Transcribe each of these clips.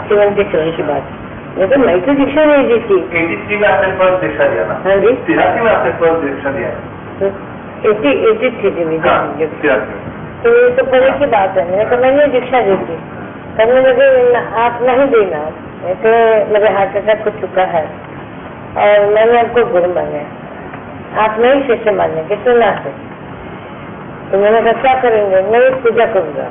Seven की बात, लेकिन मैं तो दीक्षा नहीं दी थी। 83 में आपने फर्स्ट दीक्षा दिया ना? हाँ जी। 83 में आपने फर्स्ट दीक्षा दिया? 83 थी। तो ये तो पहले की बात है। मैंने कहा मैंने दीक्षा दी थी, करने लगे आप नहीं देना, तो मेरे हार्ट अटैक हो चुका है और मैंने आपको गुरु माने, आप नहीं शिष्य माने कि सुना है। तो मैंने कहा क्या करेंगे? मैं पूजा करूंगा।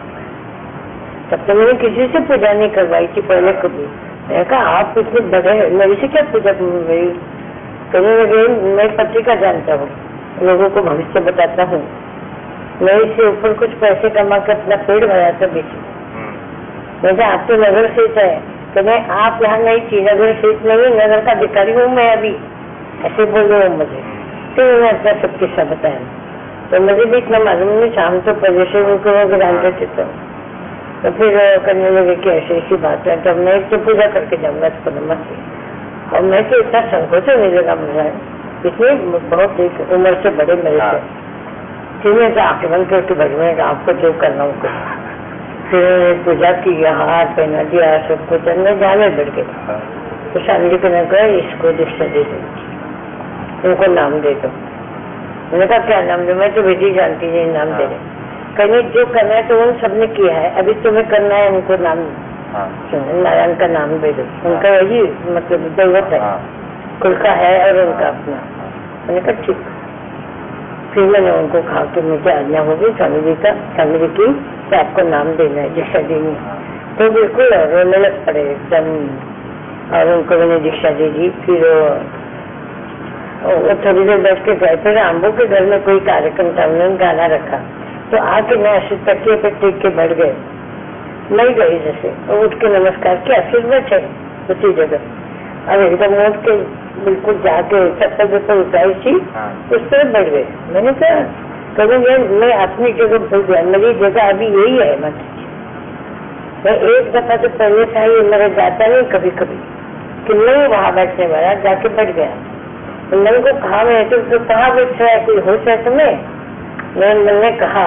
तब तो मैंने किसी से पूजा नहीं करवाई थी पहले कभी। मैंने कहा आप इतने बड़े हैं, मेरी से क्या पूजा करूंगी? कहने लगे मैं पत्रिका जानता हूँ, लोगों को भविष्य बताता हूँ, मैं इससे ऊपर कुछ पैसे कमा कर अपना पेड़ भरा था बेची। मैं आप तो नगर सेठ है, तो मैं आप यहाँ नहीं थी, नगर सेठ नहीं, नगर का अधिकारी हूँ मैं अभी, ऐसे बोल रहे हो मुझे। तो मैंने अपना सब किस्सा बताया, तो मुझे भी इतना मालूम नहीं, शाम तो पहले से उनको जानते थे। तो फिर करने लगे कि ऐसी ऐसी बात है, तब मैं इससे पूजा करके जाऊंगा इसको नमस्ते। और मैं तो इतना संकोच नहीं लगा मुझे, इसलिए बहुत एक उम्र से बड़े मेरे से, फिर मैं आक्रमण करके भगवान आपको जो करना हो। फिर पूजा की, हाथ पहना दिया, सब कुछ मैं जाने बढ़ गया। तो शादी को ने कहा इसको दीक्षा दे दो, उनको नाम दे दो। मैंने कहा क्या नाम दो? मैं तो बेटी जानती नहीं नाम दे रहे। कहने जो करना है तो उन सबने किया है, अभी तुम्हें करना है, उनको नाम नारायण का नाम दे दो। उनका वही मतलब दैवत है, कुल का है और उनका अपना। मैंने कहा ठीक। फिर मैंने उनको कहा कि मुझे आज्ञा होगी स्वामी जी की कि आपको नाम देना है, दीक्षा देनी है। तो बिल्कुल रोने लग पड़े एकदम, और उनको मैंने दीक्षा दे दी। फिर वो थोड़ी देर बैठ के गए। फिर आम्बो के घर में कोई कार्यक्रम था, उन्होंने गाना रखा, तो आके मैं ऐसे तकिए पे टेक के बैठ गए। नहीं गई जैसे, उठ के नमस्कार किया, फिर बैठे उसी जगह। अब एकदम उठ के बिल्कुल जाके चप्पल चप्पल उठाई थी, उस पर बैठ गए। मैंने कहा करूँगे मैं अपनी जगह भूल गया, मेरी जगह अभी यही है मत। मैं एक दफा तो पहले से ही मेरा जाता नहीं कभी कभी कि नहीं वहाँ बैठने वाला, जाके बैठ गया। तो मन को कहा मैं तो कहाँ बैठ रहा है, कोई होश है तुम्हें? मन ने कहा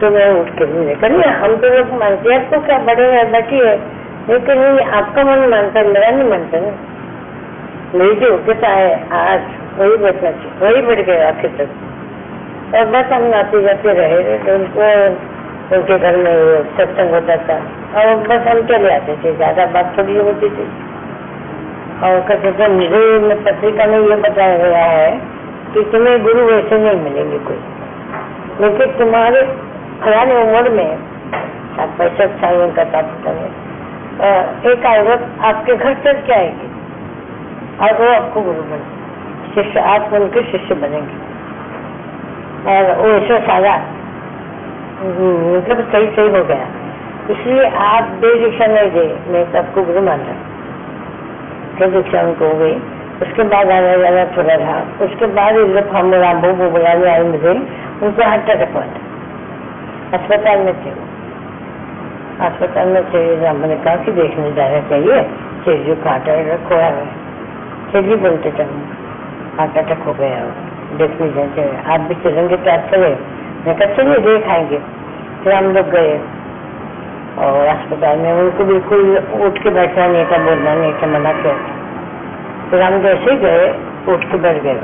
तो मैं उठ के नहीं करिए, हम तो लोग मानते हैं तो क्या बड़े है बैठी है, लेकिन नहीं आपका मन मानता है, मेरा नहीं मानता ना। मेरी जो योग्यता है आज वही बैठना चाहिए, वही बैठ गए आखिर तक। और बस हम आते जाते रहे, तो उनके घर में सत्संग होता था और बस हम चले आते थे, ज्यादा बात थोड़ी होती थी। और कहते थे मुझे पत्रिका में ये बताया गया है कि तुम्हें गुरु वैसे नहीं मिलेंगे कोई, लेकिन तुम्हारे पुरानी उम्र में 65 साल का था, एक औरत आपके घर चल के आएगी और वो आपको गुरु बने, शिष्य आप उनके शिष्य बनेंगे। और वो ऐसा सारा मतलब सही हो गया, इसलिए आप बेदीक्षा नहीं दे, मैं सबको गुरु मान रहा। फिर दीक्षा उनको हो गई, उसके बाद आना जाना थोड़ा रहा। उसके बाद हम रामभू को बुलाने आए मुझे, उनको हार्ट अटैक हुआ था, अस्पताल में थे। अस्पताल में थे, मैंने कहा कि देखने जाना चाहिए, चेजू का हार्ट अटैक हुआ है। चेजी बोलते थे हार्ट अटैक हो गया, देखने जाते आप भी चलेंगे तो आप चले? मैं कहा चलिए देख आएंगे। फिर हम लोग गए और अस्पताल में उनको बिल्कुल उठ के बैठना नहीं था, बोलना नहीं था, मना किया। फिर हम जैसे गए उठ के बैठ गए,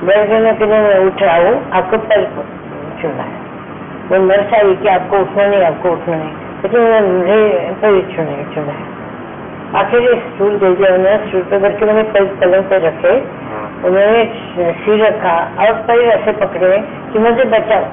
बैठ गए कि मैं उठ रहा हूँ, आपको पैर छूना है। वो नर्स आई कि आपको उठना नहीं, आपको उठना नहीं, लेकिन मुझे पैर छूना है। आखिर स्टूल दे दिया उन्होंने, स्टूल पे बैठ के मैंने पैर पलंग पे रखे, उन्होंने सिर रखा और पैर ऐसे पकड़े कि मुझे बचाओ।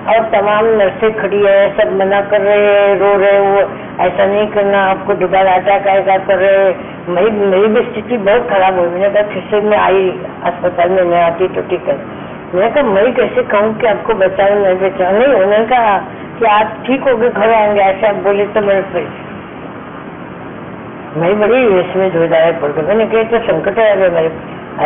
और तमाम नर्सें खड़ी है, सब मना कर रहे हैं, रो रहे, वो ऐसा नहीं करना, आपको दोबारा अटैक आएगा कर रहे। मेरी भी स्थिति बहुत खराब हुई। मैंने कहा फिर से मैं आई अस्पताल में, मैं आती तो ठीक है। मैंने कहा मैं कैसे कहूँ कि आपको बचाओ नहीं बचाओ? नहीं, उन्होंने कहा कि आप ठीक हो गए घर आएंगे, ऐसा आप बोले तो मेरे फिर मैं बड़ी इसमें धोधाया पड़ गई। मैंने कहा तो संकट है मेरे,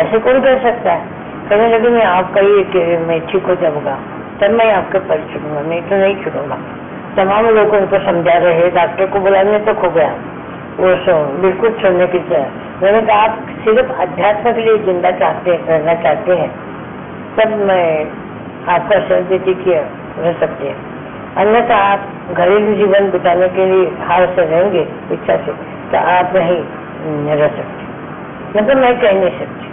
ऐसे कौन कर सकता है? कहने लगे मैं आप कहिए कि मैं ठीक हो जाऊंगा तब मैं आपके पर छूंगा, नहीं तो नहीं छूंगा। तमाम लोग उनको समझा रहे, डॉक्टर को बुलाने तक हो गया, वो बिल्कुल छोड़ने की तरह। मैंने कहा आप सिर्फ अध्यात्म के लिए जिंदा रहना चाहते हैं तब मैं आपका शब्द देती कि रह सकते हैं, अन्यथा आप घरेलू जीवन बिताने के लिए हार से रहेंगे इच्छा से, तो आप नहीं रह सकते, मतलब मैं कह नहीं सकती।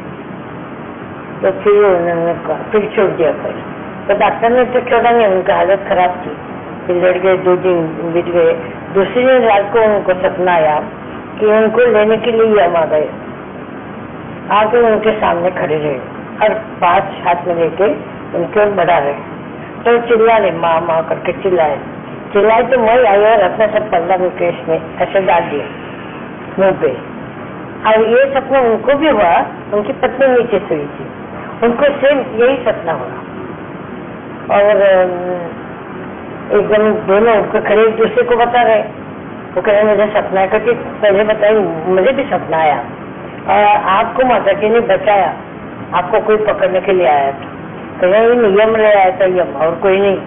तो फिर उन्होंने फिर छोड़ दिया पहले, तो डॉक्टर ने तो छोड़ा नहीं, उनकी हालत खराब थी। फिर लड़के 2 दिन बीत गए। दूसरी दिन रात को उनको सपना आया कि उनको लेने के लिए हम आ गए, आके उनके सामने खड़े रहे और 5 हाथ में लेके उनके ओर बढ़ा रहे। तो चिल्लाए, माँ माँ करके चिल्लाए तो मैं आई और अपना सब पल्ला मुकेश में ऐसे डाल दिया मुंह पे। और ये सपना उनको भी हुआ, उनकी पत्नी नीचे सोई थी, उनको सेम यही सपना हुआ। और एकदम दोनों उनको खड़े एक दूसरे को बता रहे, वो कह रहे मुझे सपना है, क्योंकि पहले बताए मुझे भी सपना आया और आपको माता जी ने बचाया, आपको कोई पकड़ने के लिए आया था, तो ये नियम ले आया था यम और कोई नहीं,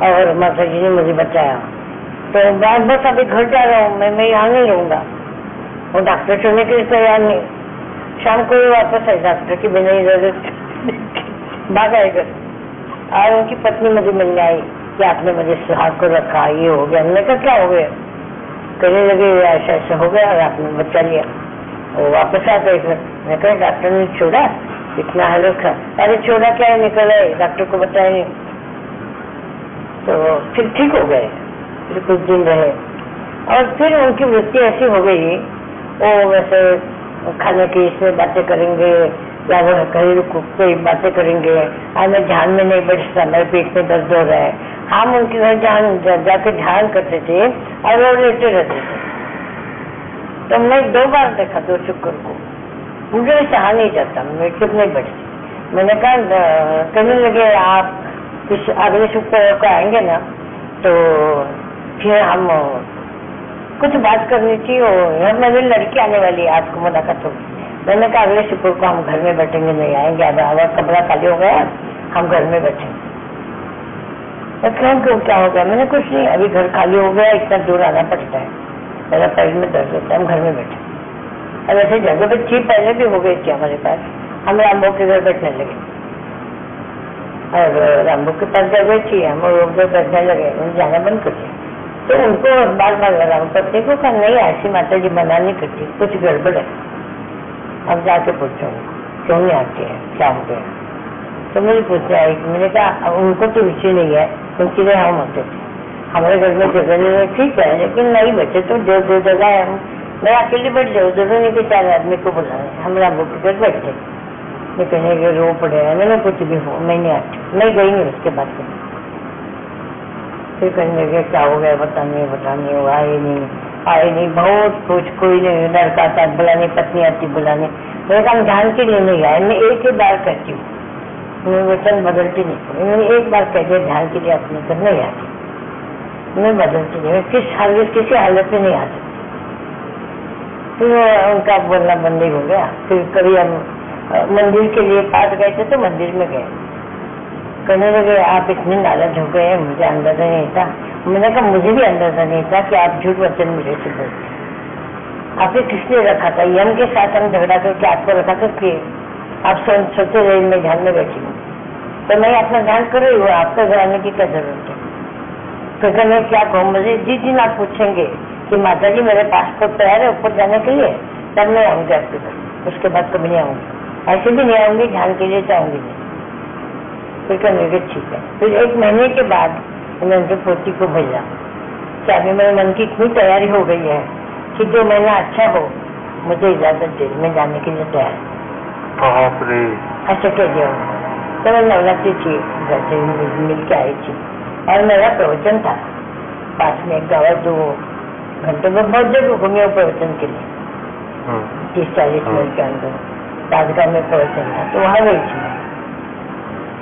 और माता जी ने मुझे बचाया। तो बाद बस अभी घर जा रहा हूँ मैं यहाँ नहीं रहूंगा। वो डॉक्टर छोड़ने के लिए तैयार नहीं, शाम को वापस आए डॉक्टर की बिना इजाजत भाग आए घर। और उनकी पत्नी मुझे मिलने आई कि आपने मुझे सुहाग को रखा, ये हो गया। हमने कहा क्या हो गया? कहने लगे ऐसा ऐसा हो गया और आपने बच्चा लिया। वो वापस आ गए घर। मैं कहा डॉक्टर ने छोड़ा, इतना हालत था। अरे छोड़ा क्या है, निकल आए, डॉक्टर को बताया नहीं। तो फिर ठीक हो गए, फिर कुछ दिन रहे और फिर उनकी वृत्ति ऐसी हो गई, वो वैसे खाने की इसमें बातें करेंगे या वो घरेलू कोई बातें करेंगे, हमें ध्यान में नहीं बैठता, मेरे पेट में दर्द हो रहा है। हम उनके घर जाके ध्यान करते थे और वो लेटे रहते थे। तो मैं 2 बार देखा 2 शुक्र को, मुझे चाह नहीं जाता, मैं चुप नहीं बैठती। मैंने कहा कहने लगे आप इस अगले शुक्र को आएंगे ना, तो फिर हम कुछ बात करनी थी। और मेरी लड़की आने वाली है, आपको मुलाकात होगी। मैंने कहा अगले शुक्र को हम घर में बैठेंगे, नहीं आएंगे, अब आवाज कमरा खाली हो गया, हम घर में बैठेंगे। क्यों क्या हो गया? मैंने कुछ नहीं, अभी घर खाली हो गया, इतना दूर आना पड़ता है, मेरा पैर में दर्द होता है, हम घर में बैठे। अब ऐसे जगह पे थी, पहले भी हो गई थी हमारे पास, हम रामभोग के घर बैठने लगे और रामभोग के पास जगह थी, हम उधर बैठने लगे, उन्हें जाना बंद कर दिया। तो उनको बार बार लगा, पत्नी को कहा नहीं ऐसी माता जी मना नहीं करती, कुछ गड़बड़ है, अब जाके पूछो उनको क्यों नहीं आती है, क्या हो गया। तो मुझे पूछने आई, मैंने कहा उनको तो रुचि नहीं है, क्योंकि वे हम होते थे, हमारे घर में जगह नहीं, ठीक है, लेकिन नहीं बचे तो 2 जगह है, मैं अकेले बैठ जाऊँ, जरूर नहीं कि 4 आदमी को बुलाए, हम रामभोग के घर बैठते। मैं कहने के रो पड़े, मैंने कुछ भी हो, मैं नहीं आती, मैं गई नहीं उसके बाद। फिर कहने लगे क्या हो गया, बताने वो आए नहीं, बहुत कुछ, कोई नहीं, लड़का आता बुलाने, पत्नी आती बुलाने। मेरे काम ध्यान के लिए नहीं आए, मैं एक ही बार कहती हूँ, मैं वचन बदलती नहीं, मैंने एक बार कह दिया ध्यान के लिए अपने घर नहीं आती, मैं बदलती नहीं, किसी हालत में नहीं आ सकती। फिर उनका बोलना बंद ही हो गया। फिर कभी हम मंदिर के लिए पास गए थे, तो मंदिर में गए, कहने लगे आप इतने नाराज हो गए, मुझे अंदाजा नहीं था। मैंने कहा मुझे भी अंदाजा नहीं था कि आप झूठ वचन मुझे से बोलते। आपने किसने रखा था? यम के साथ हम झगड़ा करके आपको रखा था कि आप सोचे रहे मैं ध्यान में बैठी हूँ, तो मैं अपना ध्यान कर रही हूँ, आपका घर आने की क्या जरूरत है? तो कहने क्या कहूँ, मुझे जिस दिन आप पूछेंगे कि माता जी मेरे पासपोर्ट तैयार है ऊपर जाने के लिए, तब मैं आऊँगी आपके घर, उसके बाद कभी नहीं आऊँगी, ऐसे भी नहीं आऊँगी, ध्यान के लिए चाहूँगी नहीं। फिर कहने लगे ठीक है। फिर 1 महीने के बाद उन्होंने पोती को भेजा कि अभी मेरे मन की इतनी तैयारी हो गई है कि 2 महीना अच्छा हो, मुझे इजाजत दे, मैं जाने के लिए तैयार। ऐसे कह दिया। तो मैं नवरात्रि थी, घर से मिल के आई थी और मेरा प्रवचन था पास में एक गाँव, 2 घंटे में बहुत जगह घूमे प्रवचन के लिए, 30-40 मिनट के अंदर राजगांव में प्रवचन था, तो वहाँ गई थी।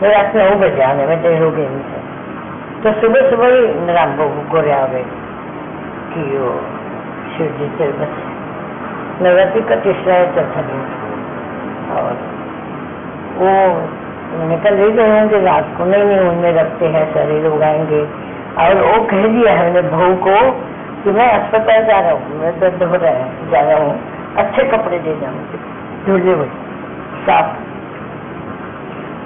मैं रात 9 बजे आने में देर हो गई मुझे, तो सुबह सुबह ही रामभोग गोरे आ गए कि वो शिव जी से बस नवरात्रि का 3रा या 4था दिन, और वो निकल ही गए होंगे रात को, नहीं उनमें रखते हैं, सारे लोग आएंगे। और वो कह दिया है मैंने बहू को कि मैं अस्पताल जा रहा हूँ, मैं दर्द हो रहा है, जा रहा हूँ, अच्छे कपड़े दे जाऊँ, धुले हुए साफ।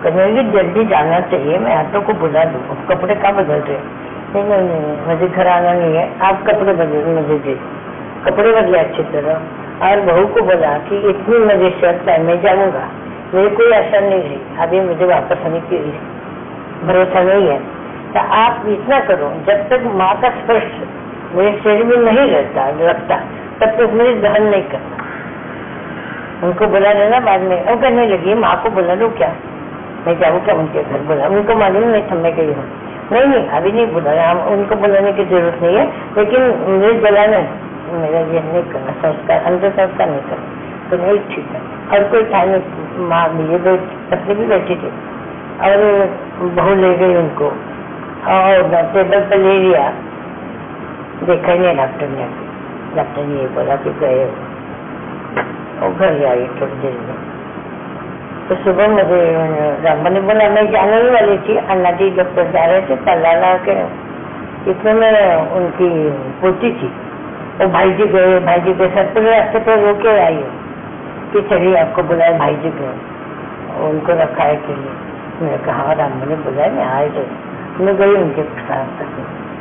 कहने लगी जल्दी जाना चाहिए, मैं ऑटो को बुला दूँ, कपड़े कहाँ बदल रहे, नहीं, मुझे घर आना नहीं है, आप कपड़े बदले मुझे दे, कपड़े बदले अच्छी तरह। और बहू को बोला कि इतनी मुझे शर्त है, मैं जाऊंगा, मेरी कोई आशा नहीं रही, अभी मुझे वापस आने की भरोसा नहीं है, तो आप इतना करो, जब तक माँ का स्पर्श मेरे शरीर में नहीं लगता तब तक मुझे दहन नहीं करना। उनको बुला लेना बाद में। वो कहने लगी माँ को बुला लो क्या, मैं जाऊँ क्या उनके घर? बोला उनको मालूम नहीं था मैं गई हूँ। नहीं अभी नहीं बुलाना, हम उनको बुलाने की जरूरत नहीं है, लेकिन मुझे जलाना मेरा ये नहीं करना, संस्कार अंदर संस्कार नहीं करना। तो नहीं ठीक है। और कोई था नहीं, माँ ये दो पत्नी भी बैठी थी और बहू ले गई उनको और टेबल पर ले लिया, देखा नहीं डॉक्टर ने ये बोला कि गए और घर आई थोड़ी देर में। तो सुबह मुझे रामा ने बोला, मैं जाने ही वाली थी, अन्ना जी डॉक्टर जा रहे थे तलाला के, इतने में उनकी पोती थी, वो भाई जी के साथ पूरे रास्ते पर रोके आई हो कि चलिए आपको बुलाए, भाई जी गए, उनको रखा है के लिए। मैंने कहा रामा ने बुलाया, मैं आए तो मैं गई उनके साथ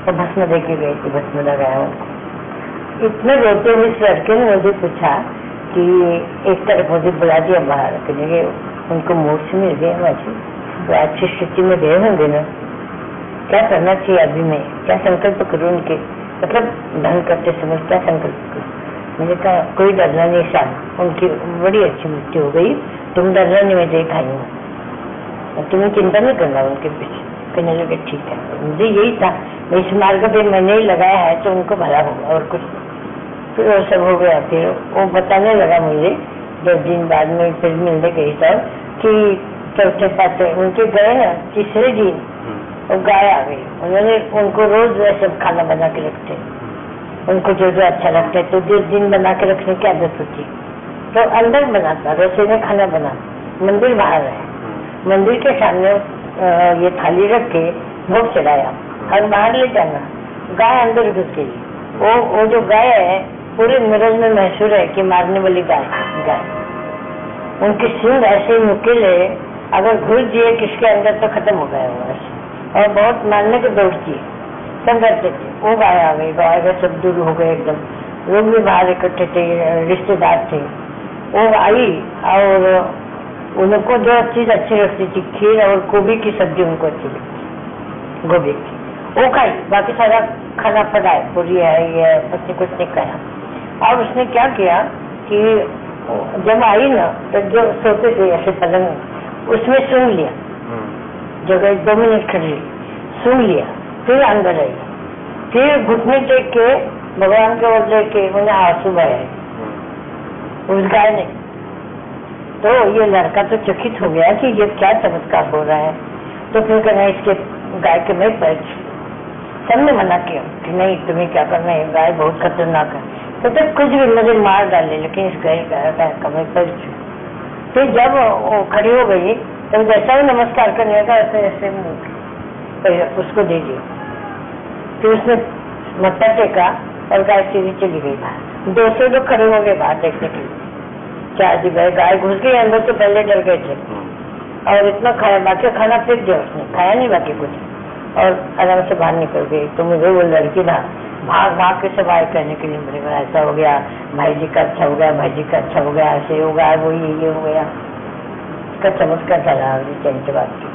और भस्म दे के गई थी, भस्म लगाया उनको। इतने रोते हुए इस लड़के ने मुझे पूछा कि एक तरफ मुझे बुला दिया बाहर के लिए, उनको मोक्ष मिल गया मुझे, तो अच्छी स्थिति में गए होंगे ना, क्या करना चाहिए अभी मैं, क्या संकल्प करूँ उनके, मतलब ढंग करते समय क्या संकल्प करूँ? मैंने कहा कोई डरना नहीं साहब, उनकी बड़ी अच्छी मृत्यु हो गई, तुम डरना नहीं, मैं देखा हूँ, तुम्हें चिंता नहीं करना उनके पीछे। कहने लगे ठीक है। मुझे यही था, इस मार्ग पे मैंने ही लगाया है तो उनको भला होगा और कुछ। फिर वो सब हो गया। फिर वो बताने लगा मुझे 10 दिन बाद में, फिर मिलने गई तब कि चौथे पाँचवें उनके गए ना, तीसरे दिन वो गाय आ गई। उन्होंने उनको रोज वैसे खाना बना के रखते, उनको जो जो अच्छा लगता है, तो 10 दिन बना के रखने की आदत होती, तो अंदर बनाता, रसोई में खाना बना, मंदिर बाहर है, मंदिर के सामने ये थाली रख के भोग चढ़ाया और बाहर ले जाना, गाय अंदर घुस गई। वो जो गाय है पूरे मिरज में मशहूर है कि मारने वाली गाय, उनके सिंह ऐसे नुकीले, अगर घुस दिए किसके अंदर तो खत्म हो गया वो ऐसे, और बहुत मारने को दौड़ती है, सब डरते थे। वो गाय आ गई, गाय का सब दूर हो गए एकदम, लोग भी बाहर इकट्ठे थे, रिश्तेदार थे। वो आई और उनको जो चीज अच्छी लगती थी, खीर और गोभी की सब्जी उनको अच्छी लगती, गोभी की, वो खाई, बाकी सारा खाना पड़ा है, पूरी है ये, उसने कुछ नहीं खाया। और उसने क्या किया कि जब आई ना तो जो सोते थे ऐसे पलंग, उसमें सूंघ लिया, जगह 2 मिनट खड़ी सूंघ लिया, फिर अंदर आई, फिर घुटने टेक के भगवान के ओर लेके उन्हें आंसू बहाए उस गाय ने। तो ये लड़का तो चकित हो गया कि ये क्या चमत्कार हो रहा है। तो फिर कहना इसके गाय के मैं पैर, सबने मना किया कि नहीं तुम्हें क्या करना है, गाय बहुत खतरनाक है। तो तब कुछ भी मुझे मार डाले, लेकिन इस गाय का मैं पैर छू। फिर जब वो खड़ी हो गई तो जैसा ही नमस्कार करने का ऐसे ऐसे उसको दे दिया, फिर उसने मत्था टेका और गाय सीधी चली गई बाहर। 200 लोग खड़े हो गए बाहर देखने के लिए, क्या जी भाई गाय घुस गई अंदर, तो पहले डर गए थे और इतना खाया, बाकी खाना फेंक दिया उसने, खाया नहीं बाकी कुछ, और आराम से बाहर निकल गई। तो मुझे वो लड़की ना भाग के सब आए कहने के लिए, मेरे को ऐसा हो गया, भाई जी का अच्छा हो गया, भाई जी का अच्छा हो गया, ऐसे हो गया, वो ये हो गया। इसका चमत्कार चला चैन से बात की।